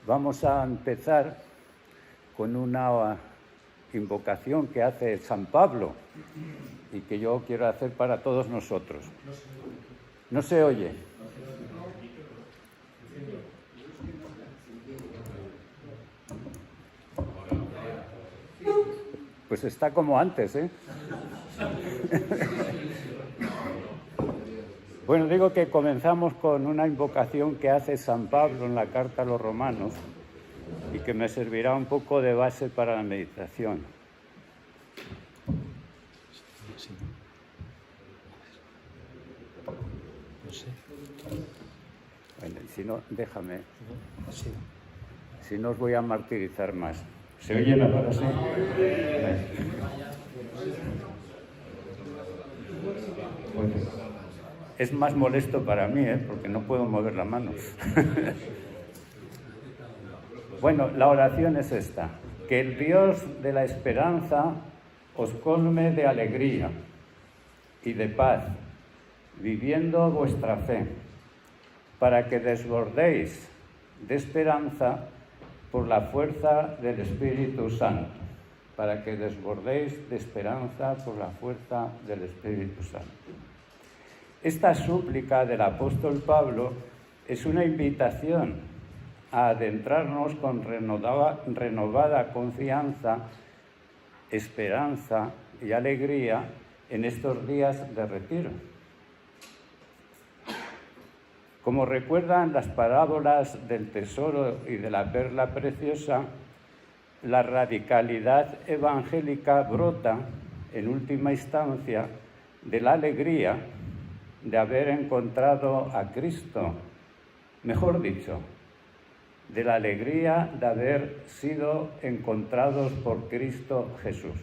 Vamos a empezar con una invocación que hace San Pablo y que yo quiero hacer para todos nosotros. ¿No se oye? Pues está como antes, ¿eh? Bueno, digo que comenzamos con una invocación que hace San Pablo en la carta a los Romanos y que me servirá un poco de base para la meditación. No sé. Bueno, si no, déjame. Si no, os voy a martirizar más. ¿Se oye la frase? Es más molesto para mí, porque no puedo mover la mano. Bueno, la oración es esta: que el Dios de la esperanza os colme de alegría y de paz, viviendo vuestra fe, para que desbordéis de esperanza por la fuerza del Espíritu Santo. Para que desbordéis de esperanza por la fuerza del Espíritu Santo. Esta súplica del apóstol Pablo es una invitación a adentrarnos con renovada confianza, esperanza y alegría en estos días de retiro. Como recuerdan las parábolas del tesoro y de la perla preciosa, la radicalidad evangélica brota, en última instancia, de la alegría de haber encontrado a Cristo, mejor dicho, de la alegría de haber sido encontrados por Cristo Jesús.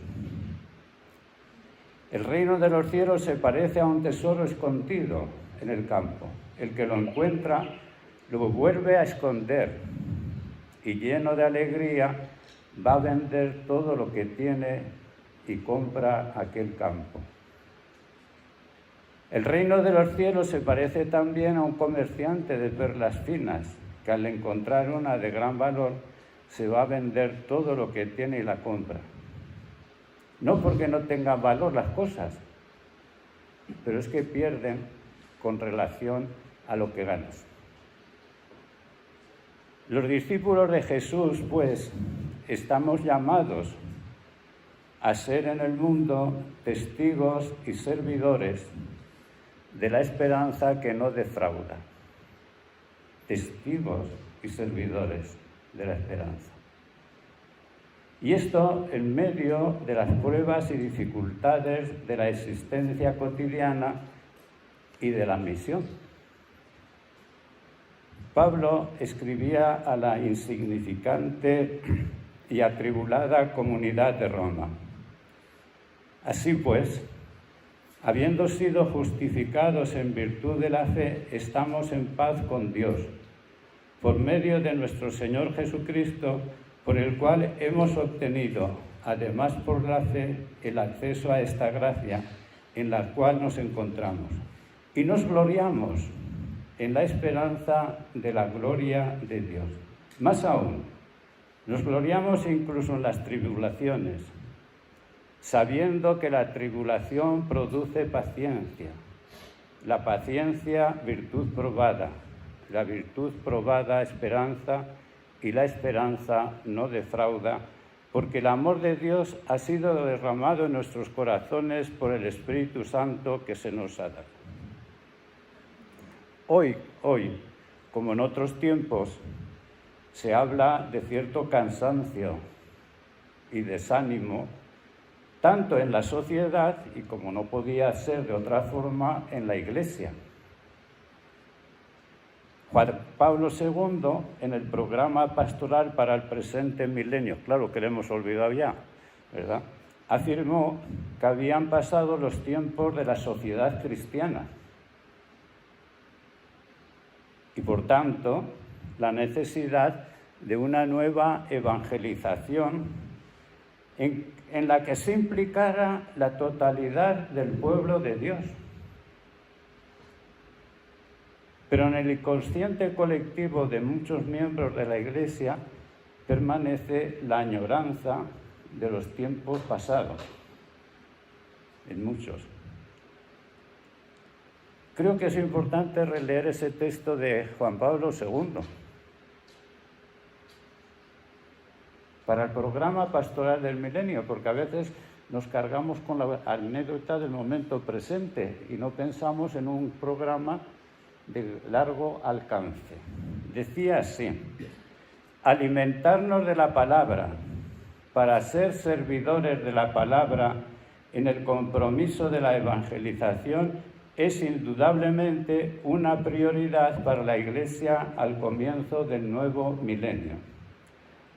El reino de los cielos se parece a un tesoro escondido en el campo. El que lo encuentra lo vuelve a esconder y, lleno de alegría, va a vender todo lo que tiene y compra aquel campo. El reino de los cielos se parece también a un comerciante de perlas finas, que al encontrar una de gran valor se va a vender todo lo que tiene y la compra. No porque no tengan valor las cosas, pero es que pierden con relación a lo que ganas. Los discípulos de Jesús, pues, estamos llamados a ser en el mundo testigos y servidores de la esperanza que no defrauda. Testigos y servidores de la esperanza. Y esto en medio de las pruebas y dificultades de la existencia cotidiana y de la misión. Pablo escribía a la insignificante y atribulada comunidad de Roma: así pues, habiendo sido justificados en virtud de la fe, estamos en paz con Dios, por medio de nuestro Señor Jesucristo, por el cual hemos obtenido, además por la fe, el acceso a esta gracia en la cual nos encontramos. Y nos gloriamos en la esperanza de la gloria de Dios. Más aún, nos gloriamos incluso en las tribulaciones, sabiendo que la tribulación produce paciencia, la paciencia virtud probada, la virtud probada esperanza, y la esperanza no defrauda, porque el amor de Dios ha sido derramado en nuestros corazones por el Espíritu Santo que se nos ha dado. Hoy, como en otros tiempos, se habla de cierto cansancio y desánimo, tanto en la sociedad y, como no podía ser de otra forma, en la Iglesia. Juan Pablo II, en el programa pastoral para el presente milenio, claro que lo hemos olvidado ya, ¿verdad?, afirmó que habían pasado los tiempos de la sociedad cristiana y, por tanto, la necesidad de una nueva evangelización en la que se implicara la totalidad del pueblo de Dios. pero en el inconsciente colectivo de muchos miembros de la Iglesia permanece la añoranza de los tiempos pasados, en muchos. Creo que es importante releer ese texto de Juan Pablo II. Para el programa pastoral del milenio, porque a veces nos cargamos con la anécdota del momento presente y no pensamos en un programa de largo alcance. Decía así: alimentarnos de la palabra para ser servidores de la palabra en el compromiso de la evangelización es indudablemente una prioridad para la Iglesia al comienzo del nuevo milenio.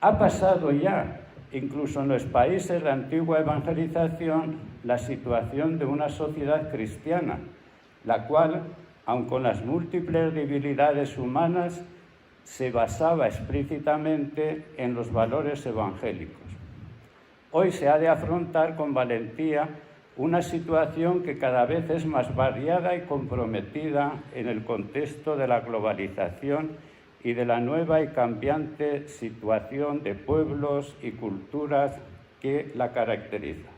Ha pasado ya, incluso en los países de antigua evangelización, la situación de una sociedad cristiana, la cual, aun con las múltiples debilidades humanas, se basaba explícitamente en los valores evangélicos. Hoy se ha de afrontar con valentía una situación que cada vez es más variada y comprometida en el contexto de la globalización y de la nueva y cambiante situación de pueblos y culturas que la caracteriza.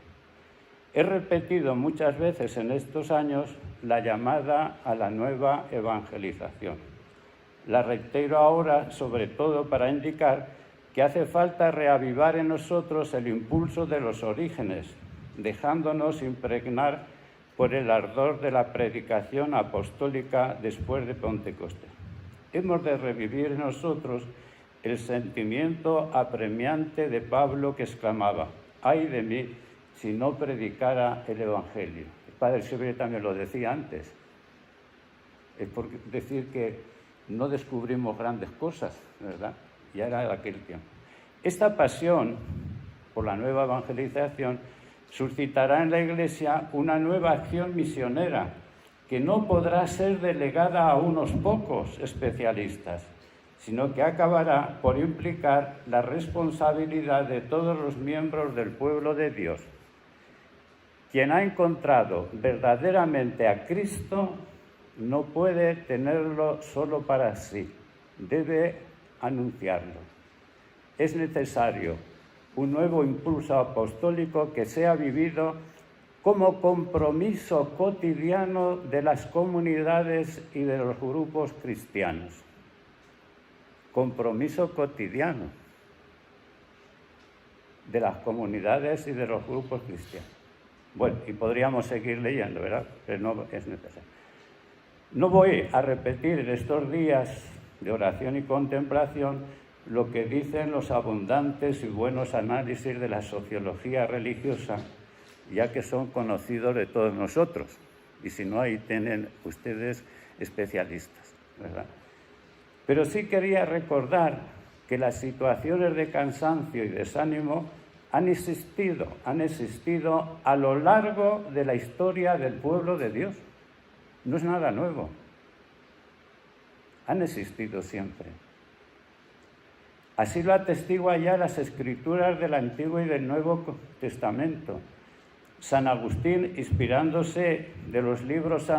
He repetido muchas veces en estos años la llamada a la nueva evangelización. La reitero ahora, sobre todo para indicar que hace falta reavivar en nosotros el impulso de los orígenes, dejándonos impregnar por el ardor de la predicación apostólica después de Pentecostés. Hemos de revivir en nosotros el sentimiento apremiante de Pablo que exclamaba: ¡ay de mí si no predicara el Evangelio! El padre Severino también lo decía antes. Es por decir que no descubrimos grandes cosas, ¿verdad? Ya era aquel tiempo. Esta pasión por la nueva evangelización suscitará en la Iglesia una nueva acción misionera que no podrá ser delegada a unos pocos especialistas, sino que acabará por implicar la responsabilidad de todos los miembros del pueblo de Dios. Quien ha encontrado verdaderamente a Cristo no puede tenerlo solo para sí, debe anunciarlo. Es necesario un nuevo impulso apostólico que sea vivido como compromiso cotidiano de las comunidades y de los grupos cristianos. Compromiso cotidiano de las comunidades y de los grupos cristianos. Bueno, y podríamos seguir leyendo, ¿verdad? Pero no es necesario. No voy a repetir en estos días de oración y contemplación lo que dicen los abundantes y buenos análisis de la sociología religiosa, ya que son conocidos de todos nosotros. Y si no, ahí tienen ustedes especialistas, ¿verdad? Pero sí quería recordar que las situaciones de cansancio y desánimo han existido a lo largo de la historia del pueblo de Dios. No es nada nuevo. Han existido siempre. Así lo atestiguan ya las escrituras del Antiguo y del Nuevo Testamento. San Agustín, inspirándose de los libros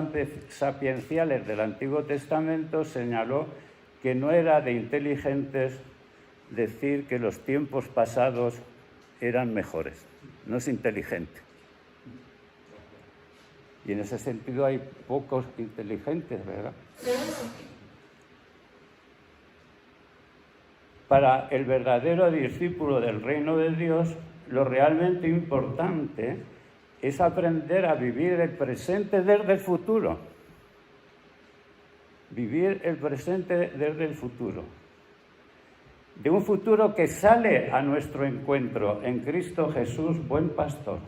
sapienciales del Antiguo Testamento, señaló que no era de inteligentes decir que los tiempos pasados eran mejores. No es inteligente. Y en ese sentido hay pocos inteligentes, ¿verdad? Para el verdadero discípulo del reino de Dios, lo realmente importante es aprender a vivir el presente desde el futuro. Vivir el presente desde el futuro. De un futuro que sale a nuestro encuentro en Cristo Jesús, buen pastor.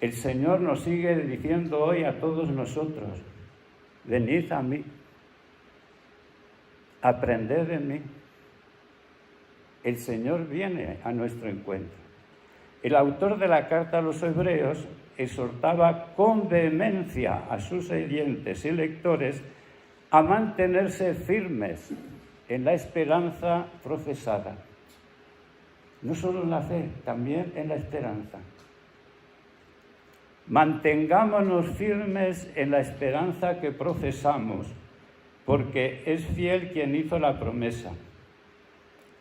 El Señor nos sigue diciendo hoy a todos nosotros: venid a mí, aprended de mí. El Señor viene a nuestro encuentro. El autor de la carta a los Hebreos exhortaba con vehemencia a sus oyentes y lectores a mantenerse firmes en la esperanza profesada. No solo en la fe, también en la esperanza. Mantengámonos firmes en la esperanza que profesamos, porque es fiel quien hizo la promesa.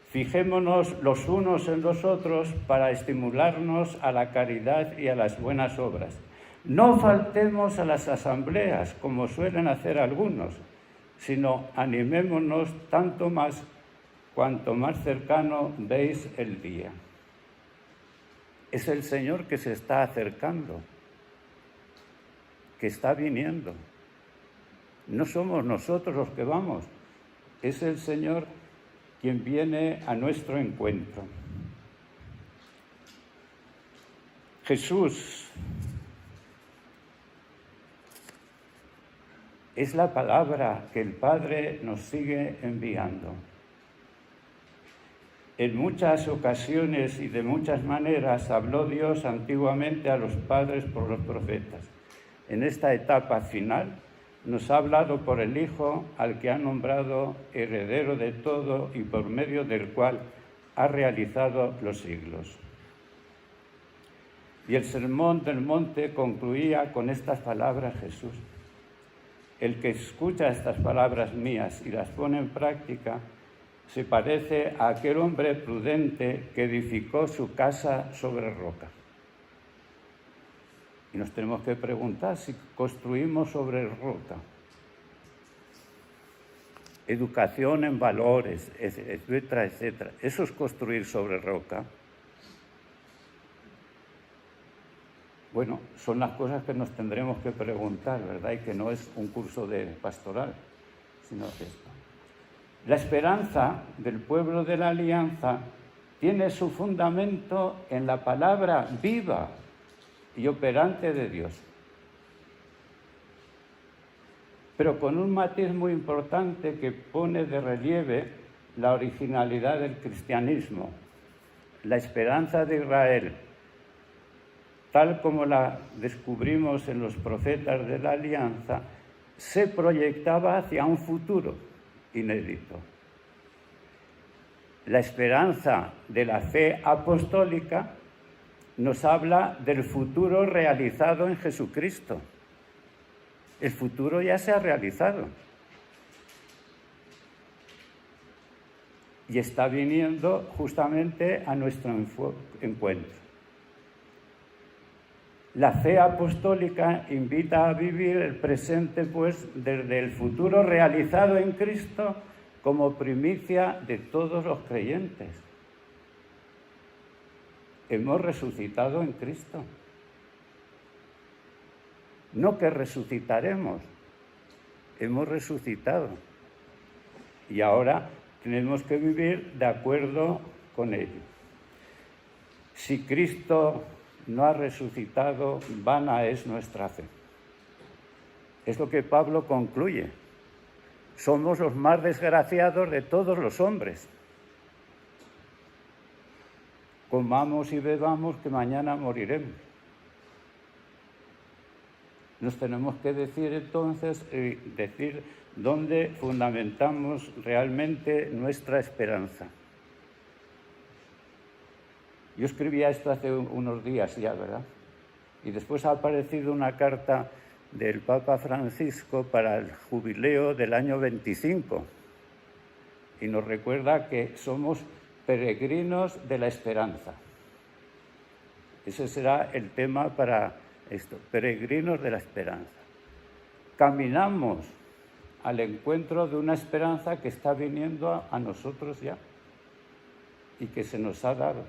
Fijémonos los unos en los otros para estimularnos a la caridad y a las buenas obras. No faltemos a las asambleas, como suelen hacer algunos, sino animémonos tanto más cuanto más cercano veis el día. Es el Señor que se está acercando, que está viniendo. No somos nosotros los que vamos, es el Señor quien viene a nuestro encuentro. Jesús es la palabra que el Padre nos sigue enviando. En muchas ocasiones y de muchas maneras habló Dios antiguamente a los padres por los profetas. En esta etapa final nos ha hablado por el Hijo, al que ha nombrado heredero de todo y por medio del cual ha realizado los siglos. Y el Sermón del Monte concluía con estas palabras Jesús: el que escucha estas palabras mías y las pone en práctica se parece a aquel hombre prudente que edificó su casa sobre roca. Y nos tenemos que preguntar si construimos sobre roca. Educación en valores, etcétera, etcétera. ¿Eso es construir sobre roca? Bueno, son las cosas que nos tendremos que preguntar, ¿verdad? Y que no es un curso de pastoral, sino esto. La esperanza del pueblo de la Alianza tiene su fundamento en la palabra viva y operante de Dios, pero con un matiz muy importante que pone de relieve la originalidad del cristianismo. La esperanza de Israel, tal como la descubrimos en los profetas de la Alianza, se proyectaba hacia un futuro inédito. La esperanza de la fe apostólica nos habla del futuro realizado en Jesucristo. El futuro ya se ha realizado y está viniendo justamente a nuestro encuentro. La fe apostólica invita a vivir el presente, pues, desde el futuro realizado en Cristo como primicia de todos los creyentes. Hemos resucitado en Cristo. No que resucitaremos, hemos resucitado. Y ahora tenemos que vivir de acuerdo con ello. Si Cristo no ha resucitado, vana es nuestra fe. Es lo que Pablo concluye. Somos los más desgraciados de todos los hombres. Comamos y bebamos que mañana moriremos. Nos tenemos que decir entonces, dónde fundamentamos realmente nuestra esperanza. Yo escribía esto hace unos días ya, ¿verdad? Y después ha aparecido una carta del Papa Francisco para el jubileo del año 25 y nos recuerda que somos peregrinos de la esperanza. Ese será el tema para esto, peregrinos de la esperanza. Caminamos al encuentro de una esperanza que está viniendo a nosotros ya y que se nos ha dado.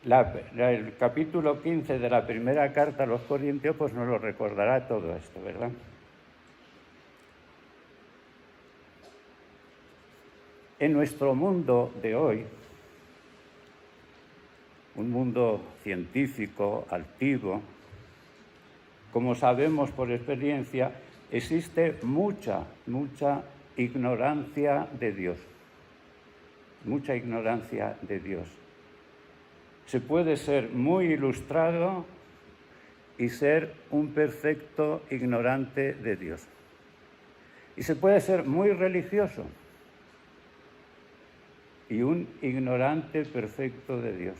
El capítulo 15 de la primera carta a los Corintios pues nos lo recordará todo esto, ¿verdad? En nuestro mundo de hoy, un mundo científico, altivo, como sabemos por experiencia, existe mucha ignorancia de Dios. Mucha ignorancia de Dios. Se puede ser muy ilustrado y ser un perfecto ignorante de Dios. Y se puede ser muy religioso y un ignorante perfecto de Dios.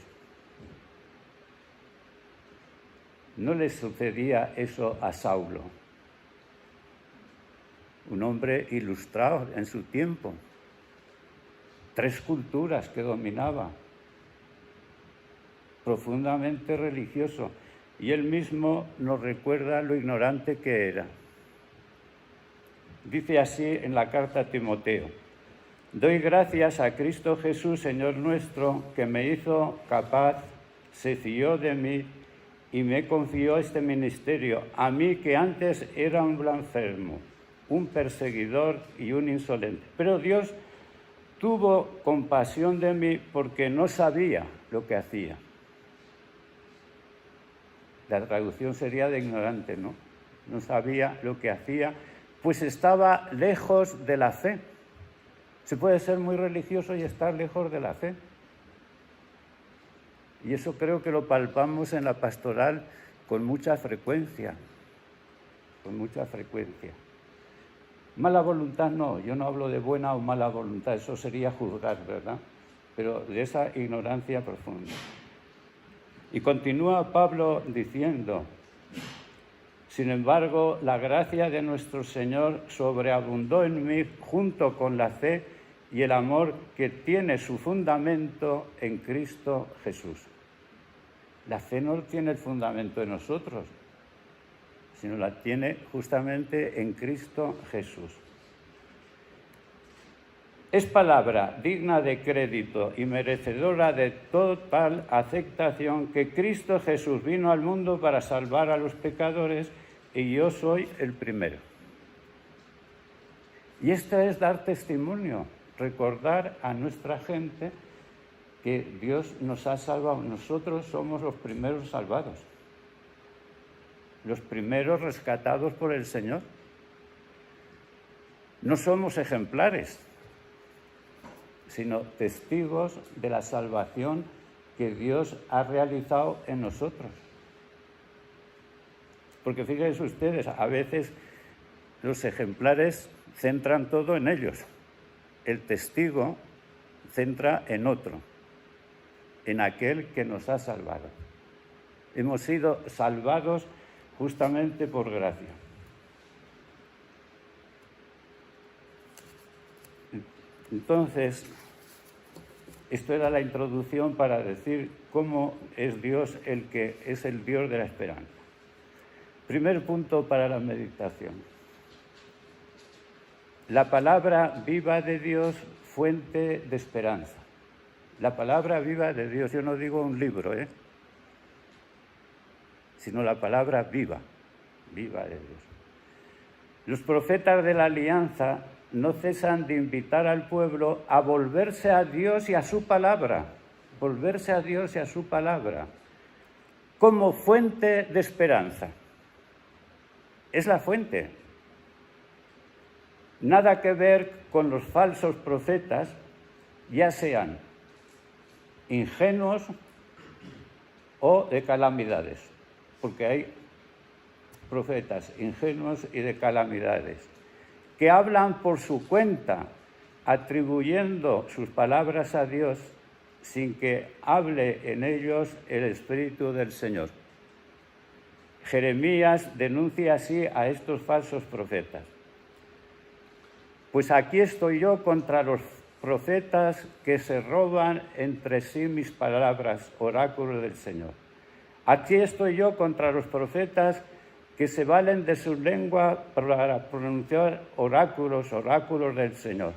no le sucedía eso a Saulo, un hombre ilustrado en su tiempo, 3 culturas que dominaba, profundamente religioso, y él mismo nos recuerda lo ignorante que era. Dice así en la carta a Timoteo: doy gracias a Cristo Jesús, Señor nuestro, que me hizo capaz, se fió de mí y me confió este ministerio, a mí que antes era un blasfemo, un perseguidor y un insolente. Pero Dios tuvo compasión de mí porque no sabía lo que hacía. La traducción sería de ignorante, ¿no? No sabía lo que hacía, pues estaba lejos de la fe. Se puede ser muy religioso y estar lejos de la fe. Y eso creo que lo palpamos en la pastoral con mucha frecuencia. Con mucha frecuencia. Mala voluntad no, yo no hablo de buena o mala voluntad, eso sería juzgar, ¿verdad? Pero de esa ignorancia profunda. Y continúa Pablo diciendo: sin embargo, la gracia de nuestro Señor sobreabundó en mí junto con la fe y el amor que tiene su fundamento en Cristo Jesús. La fe no tiene el fundamento en nosotros, sino la tiene justamente en Cristo Jesús. Es palabra digna de crédito y merecedora de total aceptación que Cristo Jesús vino al mundo para salvar a los pecadores, y yo soy el primero. Y esto es dar testimonio, recordar a nuestra gente que Dios nos ha salvado. Nosotros somos los primeros salvados, los primeros rescatados por el Señor. No somos ejemplares, sino testigos de la salvación que Dios ha realizado en nosotros. Porque fíjense ustedes, a veces los ejemplares centran todo en ellos. El testigo centra en otro, en aquel que nos ha salvado. Hemos sido salvados justamente por gracia. Entonces, esto era la introducción para decir cómo es Dios el que es el Dios de la esperanza. Primer punto para la meditación. La palabra viva de Dios, fuente de esperanza. La palabra viva de Dios, yo no digo un libro, sino la palabra viva, viva de Dios. Los profetas de la alianza no cesan de invitar al pueblo a volverse a Dios y a su palabra, volverse a Dios y a su palabra, como fuente de esperanza. Es la fuente. Nada que ver con los falsos profetas, ya sean ingenuos o de calamidades, porque hay profetas ingenuos y de calamidades, que hablan por su cuenta, atribuyendo sus palabras a Dios sin que hable en ellos el Espíritu del Señor. Jeremías denuncia así a estos falsos profetas. Pues aquí estoy yo contra los profetas que se roban entre sí mis palabras, oráculo del Señor. Aquí estoy yo contra los profetas que se valen de su lengua para pronunciar oráculos del Señor.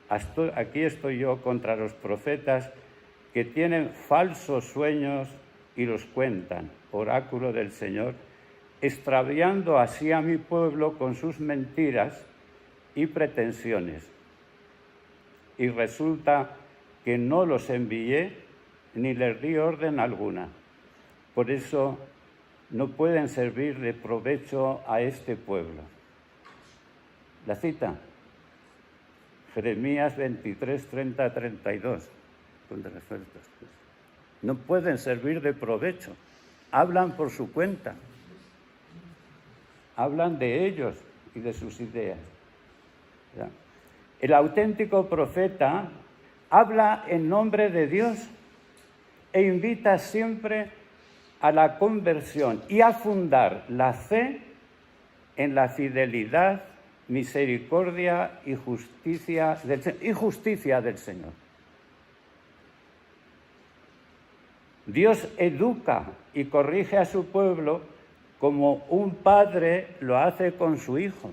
Aquí estoy yo contra los profetas que tienen falsos sueños y los cuentan, oráculo del Señor, extraviando así a mi pueblo con sus mentiras y pretensiones. Y resulta que no los envié ni les di orden alguna. Por eso no pueden servir de provecho a este pueblo. La cita, Jeremías 23, 30, 32. No pueden servir de provecho. Hablan por su cuenta. Hablan de ellos y de sus ideas. ¿Ya? El auténtico profeta habla en nombre de Dios e invita siempre a la conversión y a fundar la fe en la fidelidad, misericordia y justicia del Señor. Dios educa y corrige a su pueblo como un padre lo hace con su hijo.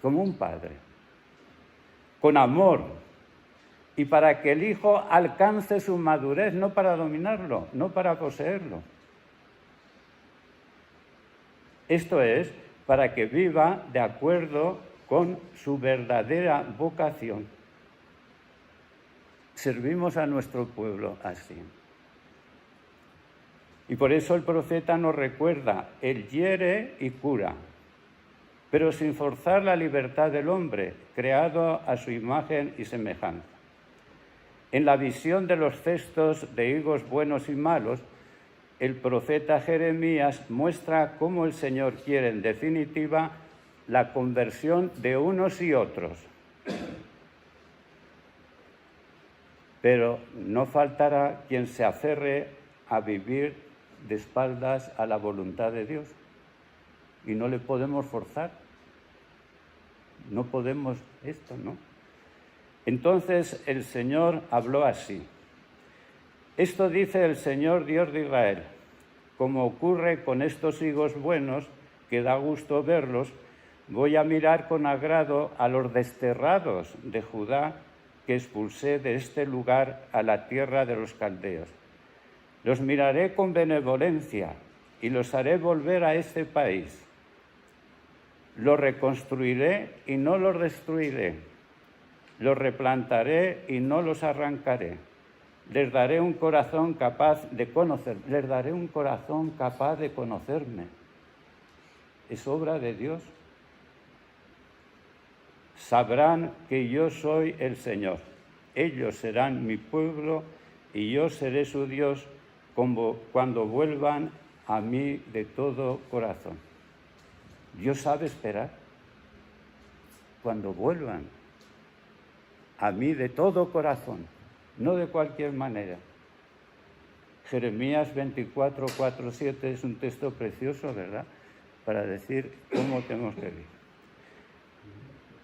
Como un padre. Con amor. Y para que el hijo alcance su madurez, no para dominarlo, no para poseerlo. Esto es, para que viva de acuerdo con su verdadera vocación. Servimos a nuestro pueblo así. Y por eso el profeta nos recuerda, él hiere y cura, pero sin forzar la libertad del hombre, creado a su imagen y semejanza. En la visión de los cestos de higos buenos y malos, el profeta Jeremías muestra cómo el Señor quiere, en definitiva, la conversión de unos y otros. Pero no faltará quien se aferre a vivir de espaldas a la voluntad de Dios. Y no le podemos forzar. No podemos esto, ¿no? Entonces el Señor habló así. Esto dice el Señor Dios de Israel, como ocurre con estos higos buenos, que da gusto verlos, voy a mirar con agrado a los desterrados de Judá que expulsé de este lugar a la tierra de los caldeos. Los miraré con benevolencia y los haré volver a este país. Los reconstruiré y no los destruiré. Los replantaré y no los arrancaré. Les daré un corazón capaz de conocerme. Les daré un corazón capaz de conocerme. Es obra de Dios. Sabrán que yo soy el Señor. Ellos serán mi pueblo y yo seré su Dios cuando vuelvan a mí de todo corazón. Dios sabe esperar. Cuando vuelvan a mí de todo corazón, no de cualquier manera. Jeremías 24, 4, 7 es un texto precioso, ¿verdad?, para decir cómo tenemos que vivir.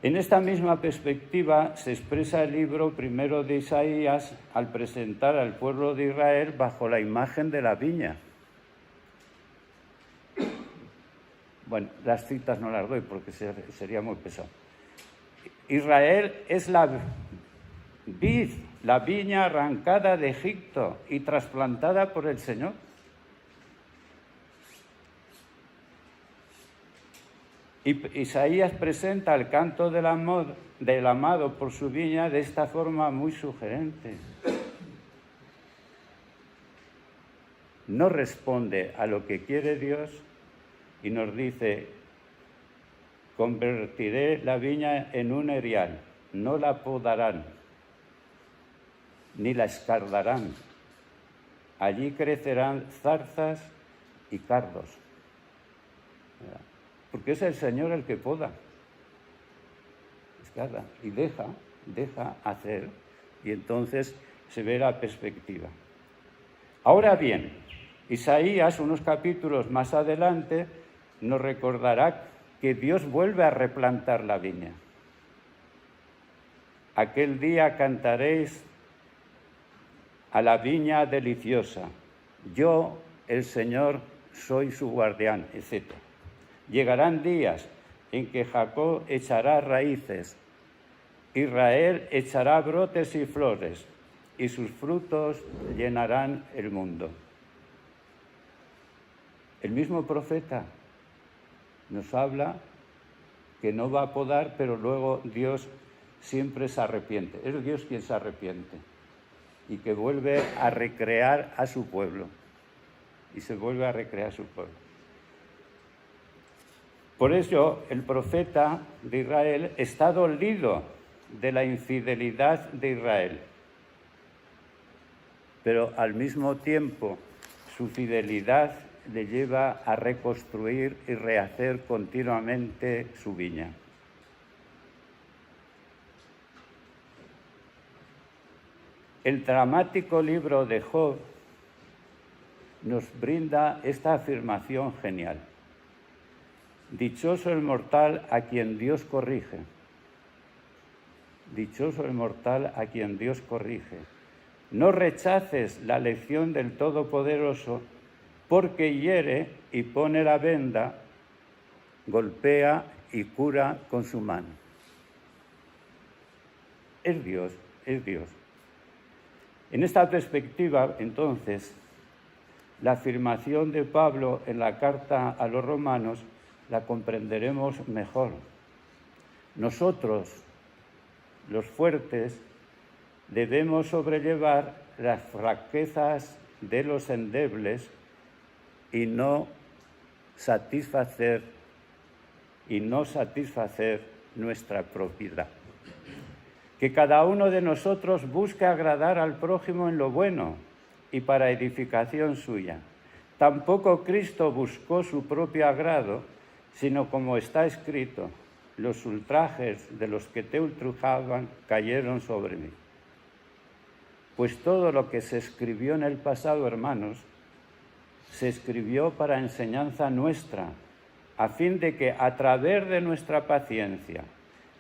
En esta misma perspectiva se expresa el libro primero de Isaías al presentar al pueblo de Israel bajo la imagen de la viña. Bueno, las citas no las doy porque sería muy pesado. Israel es la vid, la viña arrancada de Egipto y trasplantada por el Señor. Y Isaías presenta el canto del amado por su viña de esta forma muy sugerente. No responde a lo que quiere Dios y nos dice: convertiré la viña en un erial, no la podarán, ni la escardarán. Allí crecerán zarzas y cardos. Porque es el Señor el que poda, escarda, y deja hacer, y entonces se ve la perspectiva. Ahora bien, Isaías, unos capítulos más adelante, nos recordará que Dios vuelve a replantar la viña. Aquel día cantaréis a la viña deliciosa. Yo, el Señor, soy su guardián, etc. Llegarán días en que Jacob echará raíces, Israel echará brotes y flores, y sus frutos llenarán el mundo. El mismo profeta nos habla que no va a podar, pero luego Dios siempre se arrepiente. Es Dios quien se arrepiente y que vuelve a recrear a su pueblo. Y se vuelve a recrear su pueblo. Por eso el profeta de Israel está dolido de la infidelidad de Israel. Pero al mismo tiempo su fidelidad le lleva a reconstruir y rehacer continuamente su viña. El dramático libro de Job nos brinda esta afirmación genial. Dichoso el mortal a quien Dios corrige. Dichoso el mortal a quien Dios corrige. No rechaces la lección del Todopoderoso, porque hiere y pone la venda, golpea y cura con su mano. Es Dios, es Dios. En esta perspectiva, entonces, la afirmación de Pablo en la carta a los romanos la comprenderemos mejor. Nosotros, los fuertes, debemos sobrellevar las flaquezas de los endebles y no satisfacer nuestra propiedad. Que cada uno de nosotros busque agradar al prójimo en lo bueno y para edificación suya. Tampoco Cristo buscó su propio agrado, sino como está escrito, los ultrajes de los que te ultrajaban cayeron sobre mí. Pues todo lo que se escribió en el pasado, hermanos, se escribió para enseñanza nuestra, a fin de que a través de nuestra paciencia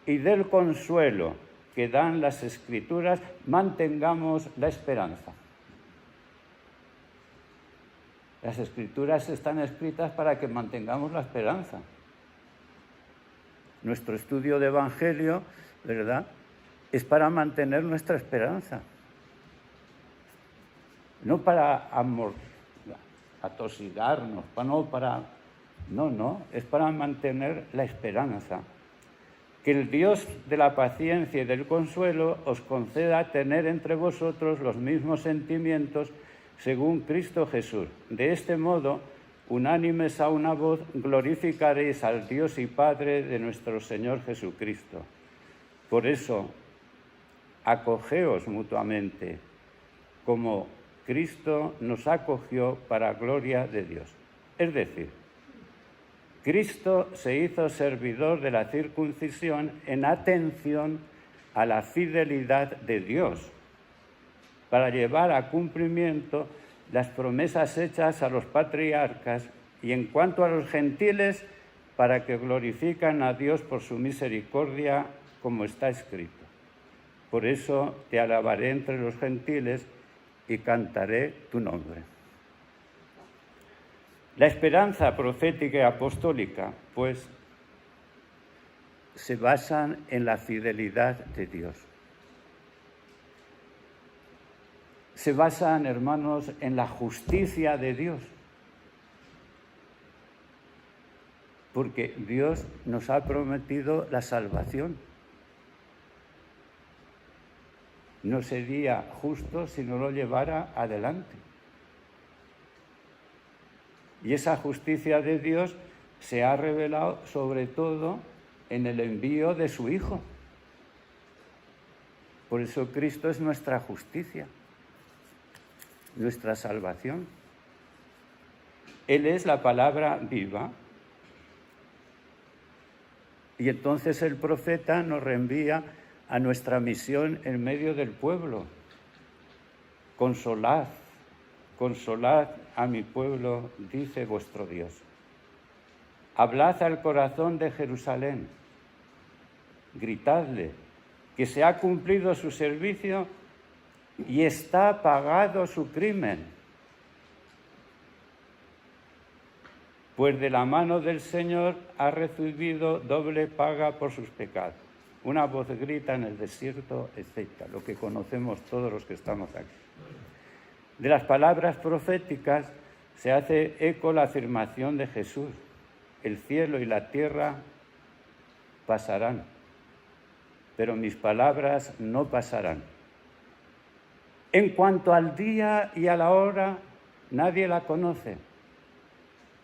y del consuelo que dan las Escrituras, mantengamos la esperanza. Las Escrituras están escritas para que mantengamos la esperanza. Nuestro estudio de Evangelio, ¿verdad?, es para mantener nuestra esperanza. No para atosigarnos, no, es para mantener la esperanza. Que el Dios de la paciencia y del consuelo os conceda tener entre vosotros los mismos sentimientos según Cristo Jesús. De este modo, unánimes a una voz, glorificaréis al Dios y Padre de nuestro Señor Jesucristo. Por eso, acogeos mutuamente, como Cristo nos acogió para gloria de Dios. Es decir, Cristo se hizo servidor de la circuncisión en atención a la fidelidad de Dios, para llevar a cumplimiento las promesas hechas a los patriarcas y en cuanto a los gentiles, para que glorifican a Dios por su misericordia, como está escrito. Por eso te alabaré entre los gentiles y cantaré tu nombre. La esperanza profética y apostólica, pues, se basan en la fidelidad de Dios. Se basan, hermanos, en la justicia de Dios. Porque Dios nos ha prometido la salvación. No sería justo si no lo llevara adelante. Y esa justicia de Dios se ha revelado sobre todo en el envío de su Hijo. Por eso Cristo es nuestra justicia, nuestra salvación. Él es la palabra viva. Y entonces el profeta nos reenvía a nuestra misión en medio del pueblo. Consolad a mi pueblo, dice vuestro Dios. Hablad al corazón de Jerusalén. Gritadle que se ha cumplido su servicio y está pagado su crimen. Pues de la mano del Señor ha recibido doble paga por sus pecados. Una voz grita en el desierto, etc. Lo que conocemos todos los que estamos aquí. De las palabras proféticas se hace eco la afirmación de Jesús. El cielo y la tierra pasarán, pero mis palabras no pasarán. En cuanto al día y a la hora, nadie la conoce,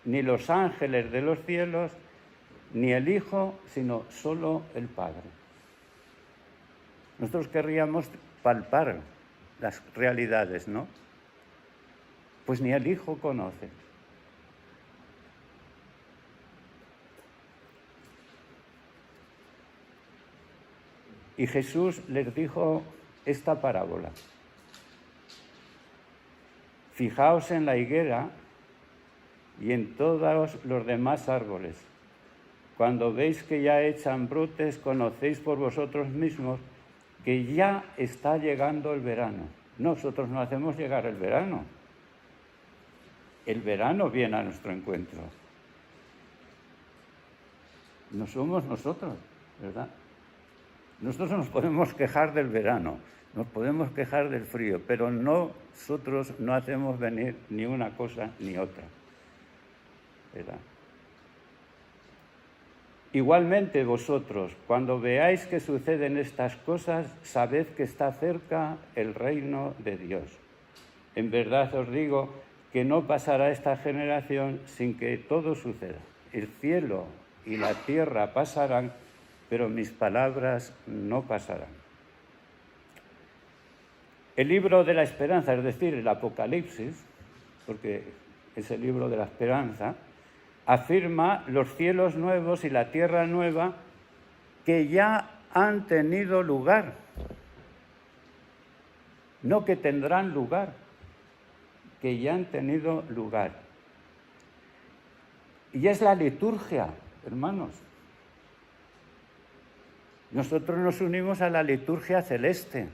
ni los ángeles de los cielos, ni el Hijo, sino solo el Padre. Nosotros querríamos palpar las realidades, ¿no? Pues ni el Hijo conoce. Y Jesús les dijo esta parábola. Fijaos en la higuera y en todos los demás árboles. Cuando veis que ya echan brotes, conocéis por vosotros mismos que ya está llegando el verano. Nosotros no hacemos llegar el verano. El verano viene a nuestro encuentro. No somos nosotros, ¿verdad? Nosotros nos podemos quejar del verano, nos podemos quejar del frío, pero nosotros no hacemos venir ni una cosa ni otra, ¿verdad? Igualmente vosotros, cuando veáis que suceden estas cosas, sabed que está cerca el reino de Dios. En verdad os digo que no pasará esta generación sin que todo suceda. El cielo y la tierra pasarán, pero mis palabras no pasarán. El libro de la esperanza, es decir, el Apocalipsis, porque es el libro de la esperanza, afirma los cielos nuevos y la tierra nueva que ya han tenido lugar, no que tendrán lugar, que ya han tenido lugar. Y es la liturgia, hermanos. Nosotros nos unimos a la liturgia celeste.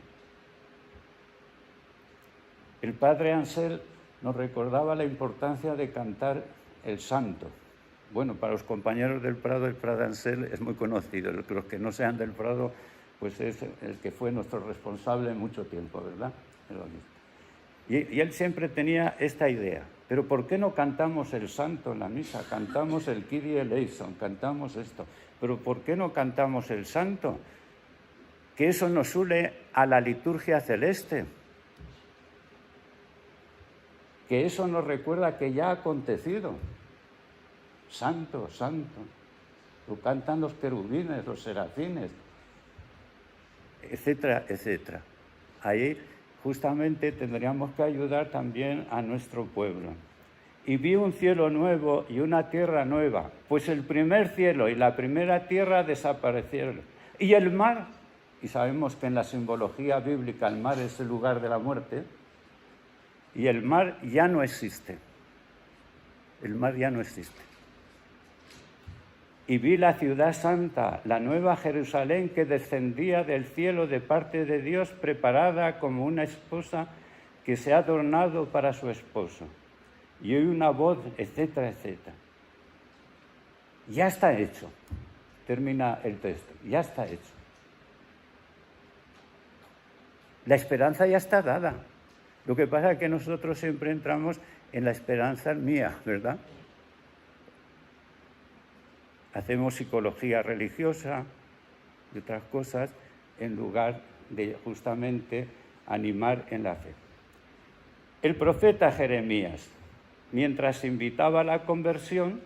El padre Ansel nos recordaba la importancia de cantar el santo. Bueno, para los compañeros del Prado, el Padre Ansel es muy conocido. Los que no sean del Prado, pues es el que fue nuestro responsable mucho tiempo, ¿verdad? Y él siempre tenía esta idea. Pero ¿por qué no cantamos el santo en la misa? Cantamos el Kyrie eleison, cantamos esto. Pero ¿por qué no cantamos el santo? Que eso nos une a la liturgia celeste. Que eso nos recuerda que ya ha acontecido. Santo, santo. Lo cantan los querubines, los serafines, etcétera, etcétera. Ahí justamente tendríamos que ayudar también a nuestro pueblo. Y vi un cielo nuevo y una tierra nueva, pues el primer cielo y la primera tierra desaparecieron. Y el mar, y sabemos que en la simbología bíblica el mar es el lugar de la muerte, y el mar ya no existe. El mar ya no existe. Y vi la ciudad santa, la nueva Jerusalén, que descendía del cielo de parte de Dios, preparada como una esposa que se ha adornado para su esposo. Y oí una voz, etcétera, etcétera. Ya está hecho. Termina el texto. Ya está hecho. La esperanza ya está dada. Lo que pasa es que nosotros siempre entramos en la esperanza mía, ¿verdad? Hacemos psicología religiosa y otras cosas en lugar de justamente animar en la fe. El profeta Jeremías, mientras invitaba a la conversión,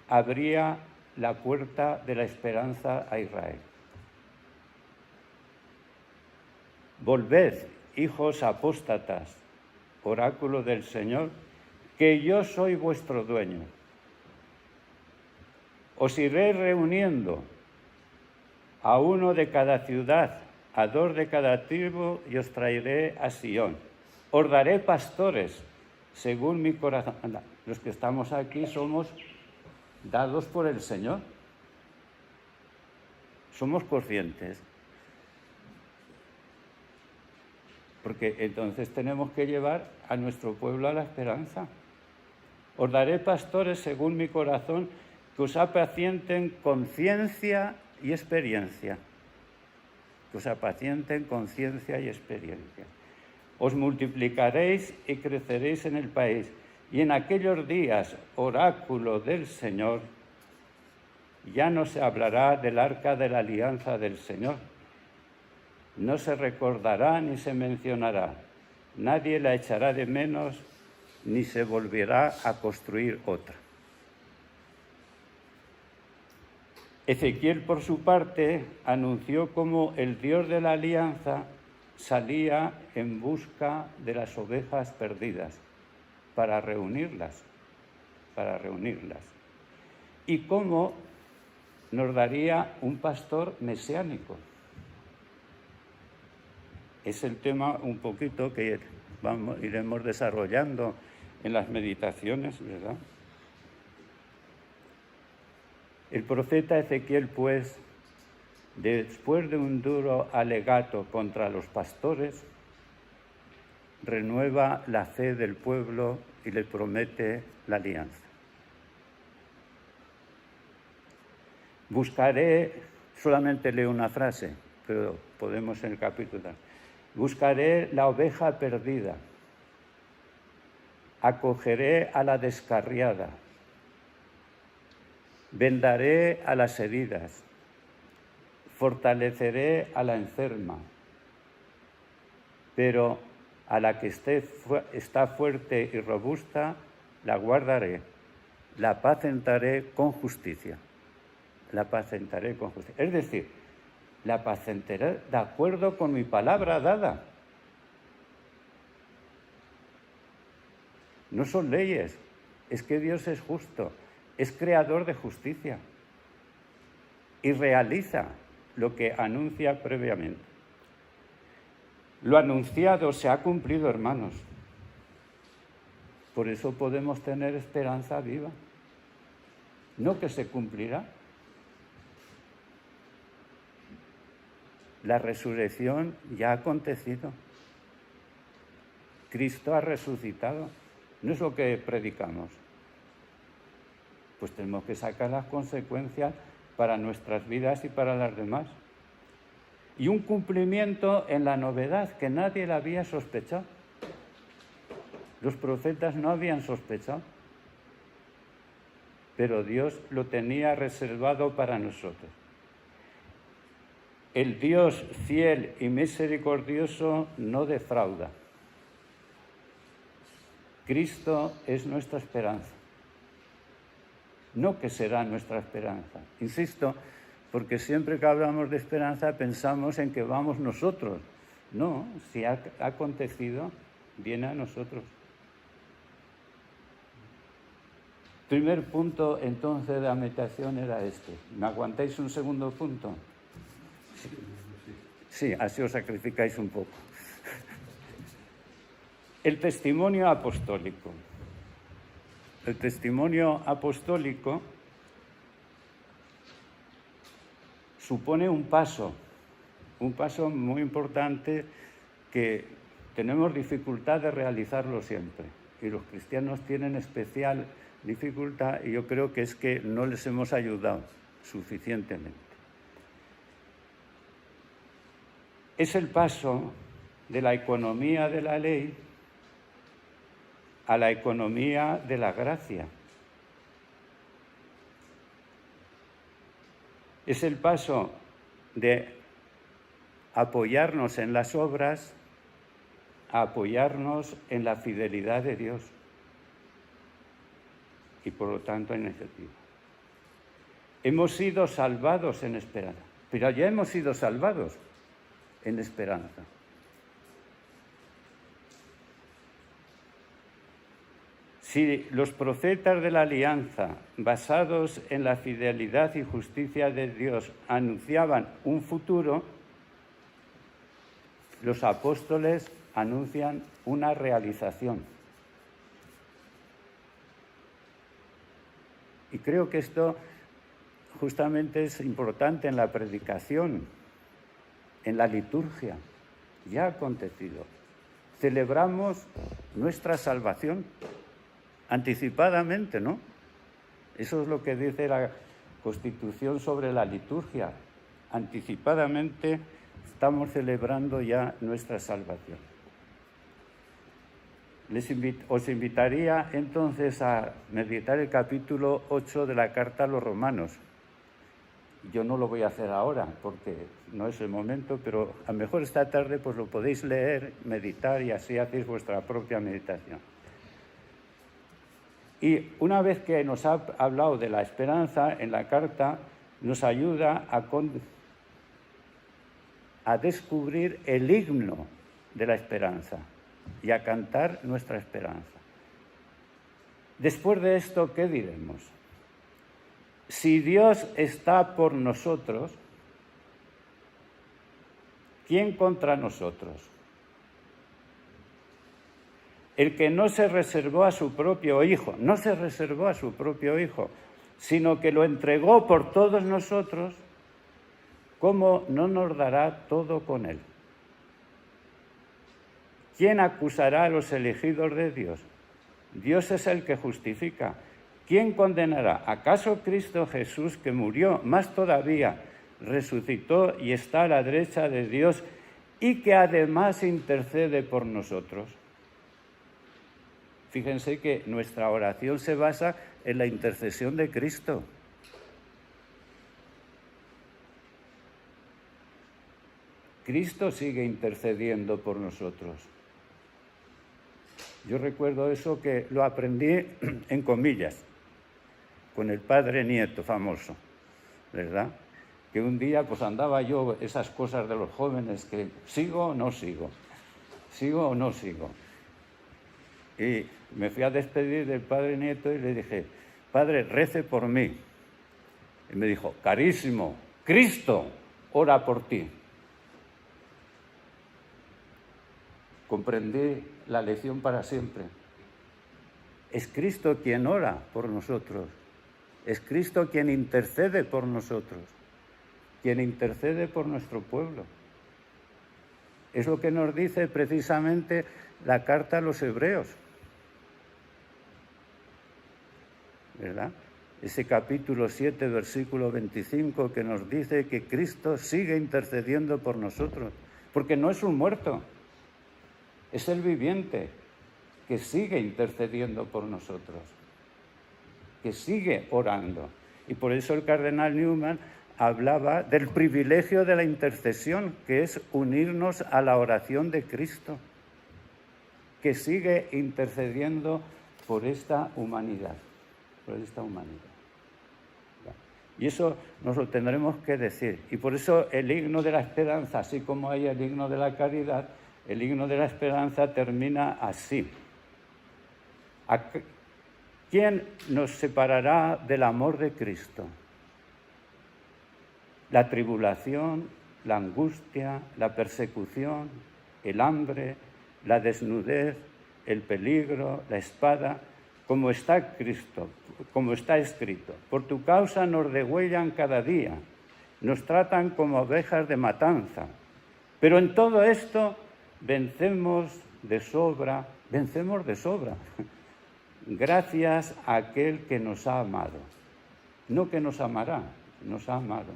abría la puerta de la esperanza a Israel. Volved, hijos apóstatas, oráculo del Señor, que yo soy vuestro dueño. Os iré reuniendo a uno de cada ciudad, a dos de cada tribu, y os traeré a Sión. Os daré pastores, según mi corazón. Los que estamos aquí somos dados por el Señor. Somos conscientes. Porque entonces tenemos que llevar a nuestro pueblo a la esperanza. Os daré pastores según mi corazón, que os apacienten con ciencia y experiencia. Que os apacienten con ciencia y experiencia. Os multiplicaréis y creceréis en el país. Y en aquellos días, oráculo del Señor, ya no se hablará del arca de la alianza del Señor. No se recordará ni se mencionará. Nadie la echará de menos, ni se volverá a construir otra. Ezequiel, por su parte, anunció cómo el Dios de la alianza salía en busca de las ovejas perdidas para reunirlas. Y cómo nos daría un pastor mesiánico. Es el tema un poquito que iremos desarrollando en las meditaciones, ¿verdad? El profeta Ezequiel, pues, después de un duro alegato contra los pastores, renueva la fe del pueblo y les promete la alianza. Buscaré, solamente leo una frase, pero podemos en el capítulo. Buscaré la oveja perdida, acogeré a la descarriada, vendaré a las heridas, fortaleceré a la enferma, pero a la que está fuerte y robusta, la guardaré, la apacentaré con justicia. La apacentaré con justicia. Es decir, la apacentaré de acuerdo con mi palabra dada. No son leyes, es que Dios es justo, es creador de justicia y realiza lo que anuncia previamente. Lo anunciado se ha cumplido, hermanos. Por eso podemos tener esperanza viva. No que se cumplirá. La resurrección ya ha acontecido. Cristo ha resucitado. No es lo que predicamos. Pues tenemos que sacar las consecuencias para nuestras vidas y para las demás. Y un cumplimiento en la novedad que nadie la había sospechado. Los profetas no habían sospechado, pero Dios lo tenía reservado para nosotros. El Dios fiel y misericordioso no defrauda. Cristo es nuestra esperanza. No que será nuestra esperanza. Insisto, porque siempre que hablamos de esperanza pensamos en que vamos nosotros. No, si ha acontecido, viene a nosotros. Primer punto, entonces, de la meditación era este. ¿Me aguantáis un segundo punto? Sí, así os sacrificáis un poco. El testimonio apostólico. El testimonio apostólico supone un paso muy importante que tenemos dificultad de realizarlo siempre. Y los cristianos tienen especial dificultad y yo creo que es que no les hemos ayudado suficientemente. Es el paso de la economía de la ley a la economía de la gracia. Es el paso de apoyarnos en las obras a apoyarnos en la fidelidad de Dios y por lo tanto en iniciativa. Hemos sido salvados en esperanza, pero ya hemos sido salvados en esperanza. Si los profetas de la alianza, basados en la fidelidad y justicia de Dios, anunciaban un futuro, los apóstoles anuncian una realización. Y creo que esto justamente es importante en la predicación, en la liturgia. Ya ha acontecido. Celebramos nuestra salvación anticipadamente, ¿no? Eso es lo que dice la Constitución sobre la liturgia. Anticipadamente estamos celebrando ya nuestra salvación. Os invitaría entonces a meditar el capítulo 8 de la carta a los romanos. Yo no lo voy a hacer ahora porque no es el momento, pero a lo mejor esta tarde pues lo podéis leer, meditar y así hacéis vuestra propia meditación. Y una vez que nos ha hablado de la esperanza en la carta, nos ayuda a descubrir el himno de la esperanza y a cantar nuestra esperanza. Después de esto, ¿qué diremos? Si Dios está por nosotros, ¿quién contra nosotros? el que no se reservó a su propio Hijo, sino que lo entregó por todos nosotros, ¿cómo no nos dará todo con él? ¿Quién acusará a los elegidos de Dios? Dios es el que justifica. ¿Quién condenará? ¿Acaso Cristo Jesús, que murió, más todavía resucitó y está a la derecha de Dios y que además intercede por nosotros? Fíjense que nuestra oración se basa en la intercesión de Cristo. Cristo sigue intercediendo por nosotros. Yo recuerdo eso que lo aprendí en comillas, con el padre Nieto famoso, ¿verdad? Que un día pues andaba yo esas cosas de los jóvenes que sigo o no sigo, sigo o no sigo. Y me fui a despedir del padre Nieto y le dije, padre, rece por mí. Y me dijo, carísimo, Cristo ora por ti. Comprendí la lección para siempre. Es Cristo quien ora por nosotros. Es Cristo quien intercede por nosotros, quien intercede por nuestro pueblo. Es lo que nos dice precisamente la carta a los Hebreos, ¿verdad? Ese capítulo 7, versículo 25, que nos dice que Cristo sigue intercediendo por nosotros, porque no es un muerto, es el viviente que sigue intercediendo por nosotros, que sigue orando. Y por eso el cardenal Newman hablaba del privilegio de la intercesión, que es unirnos a la oración de Cristo, que sigue intercediendo por esta humanidad, Y eso nos lo tendremos que decir. Y por eso el himno de la esperanza, así como hay el himno de la caridad, el himno de la esperanza termina así. ¿Quién nos separará del amor de Cristo? La tribulación, la angustia, la persecución, el hambre, la desnudez, el peligro, la espada, como está escrito. Por tu causa nos degüellan cada día, nos tratan como ovejas de matanza. Pero en todo esto vencemos de sobra, gracias a aquel que nos ha amado. No que nos amará, nos ha amado.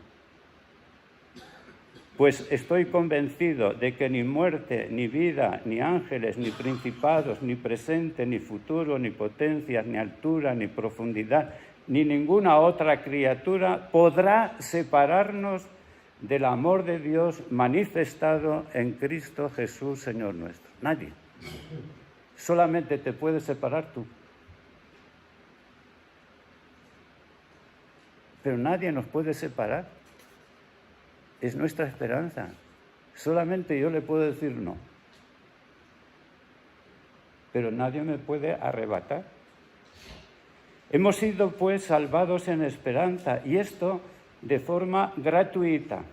Pues estoy convencido de que ni muerte, ni vida, ni ángeles, ni principados, ni presente, ni futuro, ni potencias, ni altura, ni profundidad, ni ninguna otra criatura podrá separarnos del amor de Dios manifestado en Cristo Jesús, Señor nuestro. Nadie. Solamente te puedes separar tú. Pero nadie nos puede separar. Es nuestra esperanza. Solamente yo le puedo decir no. Pero nadie me puede arrebatar. Hemos sido pues salvados en esperanza, y esto de forma gratuita,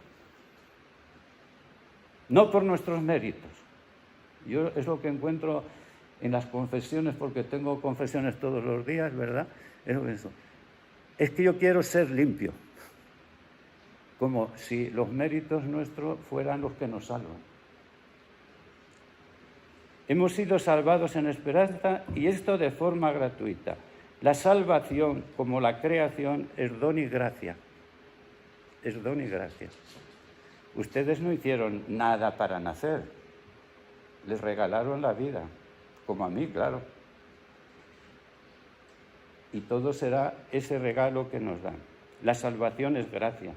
no por nuestros méritos. Yo es lo que encuentro en las confesiones, porque tengo confesiones todos los días, ¿verdad? Es que yo quiero ser limpio, como si los méritos nuestros fueran los que nos salvan. Hemos sido salvados en esperanza, y esto de forma gratuita. La salvación, como la creación, es don y gracia. Es don y gracia. Ustedes no hicieron nada para nacer. Les regalaron la vida, como a mí, claro. Y todo será ese regalo que nos dan. La salvación es gracia.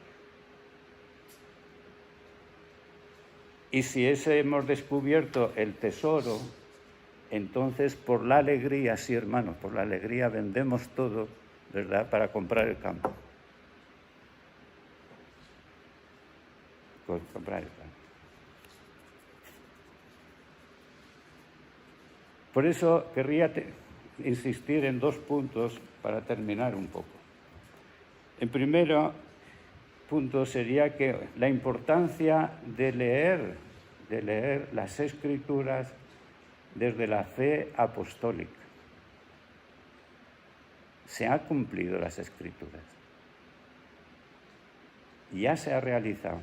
Y si hemos descubierto el tesoro, entonces por la alegría, sí, hermanos, por la alegría vendemos todo, ¿verdad?, para comprar el campo. Por comprar el campo. Por eso querría insistir en 2 puntos para terminar un poco. El primero punto sería que la importancia de leer las Escrituras desde la fe apostólica. Se han cumplido las Escrituras. Ya se ha realizado.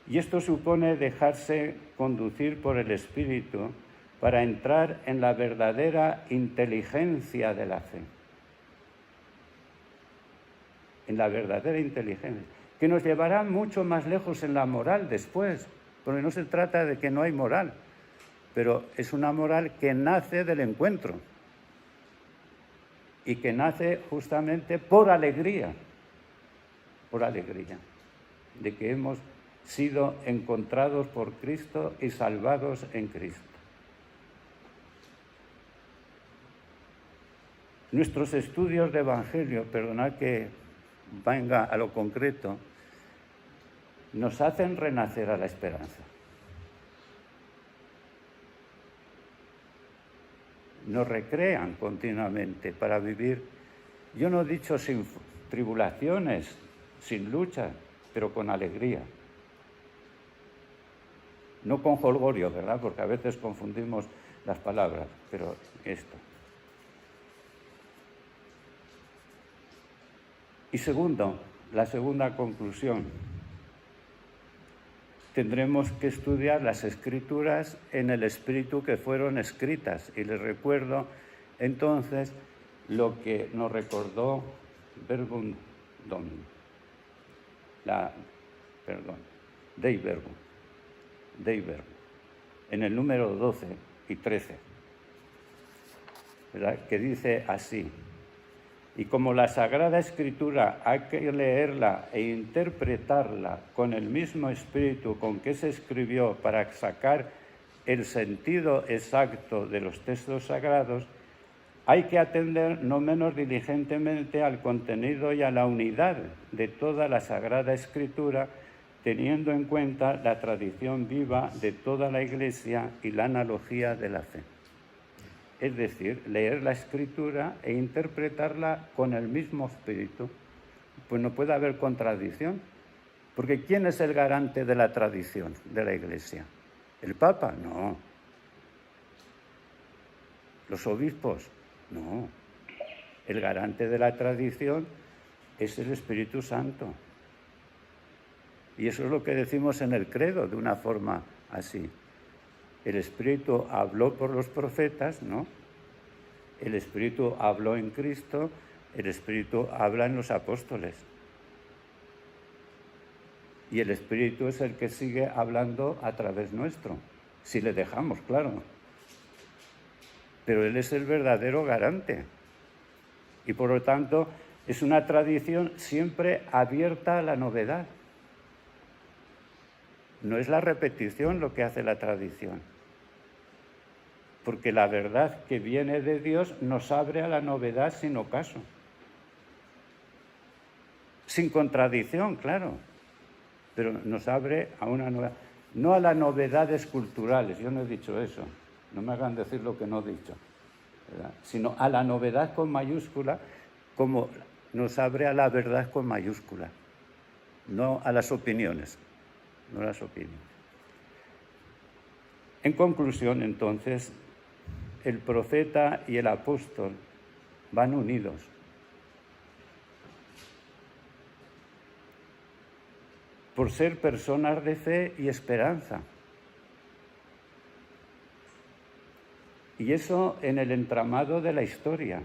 Y esto supone dejarse conducir por el Espíritu para entrar en la verdadera inteligencia de la fe. En la verdadera inteligencia, que nos llevará mucho más lejos en la moral después, porque no se trata de que no hay moral, pero es una moral que nace del encuentro y que nace justamente por alegría de que hemos sido encontrados por Cristo y salvados en Cristo. Nuestros estudios de Evangelio, perdonad que venga a lo concreto, nos hacen renacer a la esperanza. Nos recrean continuamente para vivir, yo no he dicho sin tribulaciones, sin lucha, pero con alegría. No con jolgorio, ¿verdad? Porque a veces confundimos las palabras, pero esto. Y segundo, la segunda conclusión. Tendremos que estudiar las Escrituras en el espíritu que fueron escritas. Y les recuerdo entonces lo que nos recordó Verbum Domini. Dei Verbum, en el número 12 y 13, ¿verdad? Que dice así: y como la Sagrada Escritura hay que leerla e interpretarla con el mismo espíritu con que se escribió para sacar el sentido exacto de los textos sagrados, hay que atender no menos diligentemente al contenido y a la unidad de toda la Sagrada Escritura, teniendo en cuenta la tradición viva de toda la Iglesia y la analogía de la fe. Es decir, leer la Escritura e interpretarla con el mismo espíritu. Pues no puede haber contradicción, porque ¿quién es el garante de la tradición de la Iglesia? ¿El Papa? No. ¿Los obispos? No. El garante de la tradición es el Espíritu Santo. Y eso es lo que decimos en el credo, de una forma así. El Espíritu habló por los profetas, ¿no? El Espíritu habló en Cristo, el Espíritu habla en los apóstoles. Y el Espíritu es el que sigue hablando a través nuestro, si le dejamos, claro. Pero Él es el verdadero garante. Y por lo tanto, es una tradición siempre abierta a la novedad. No es la repetición lo que hace la tradición. Porque la verdad que viene de Dios nos abre a la novedad sin ocaso. Sin contradicción, claro. Pero nos abre a una novedad. No a las novedades culturales, yo no he dicho eso. No me hagan decir lo que no he dicho, ¿verdad? Sino a la novedad con mayúscula, como nos abre a la verdad con mayúscula. No a las opiniones. No a las opiniones. En conclusión, entonces, el profeta y el apóstol van unidos. Por ser personas de fe y esperanza. Y eso en el entramado de la historia.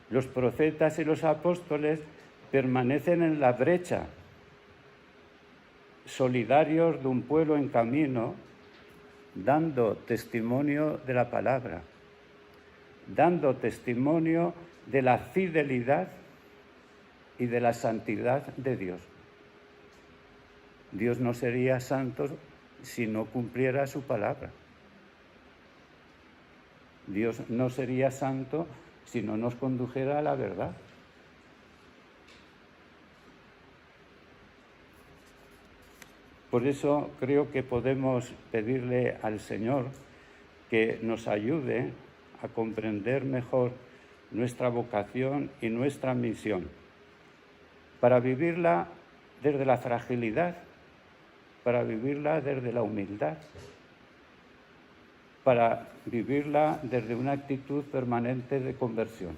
Los profetas y los apóstoles permanecen en la brecha, solidarios de un pueblo en camino, dando testimonio de la palabra, dando testimonio de la fidelidad y de la santidad de Dios. Dios no sería santo si no cumpliera su palabra. Dios no sería santo si no nos condujera a la verdad. Por eso creo que podemos pedirle al Señor que nos ayude a comprender mejor nuestra vocación y nuestra misión, para vivirla desde la fragilidad para vivirla desde la humildad, para vivirla desde una actitud permanente de conversión.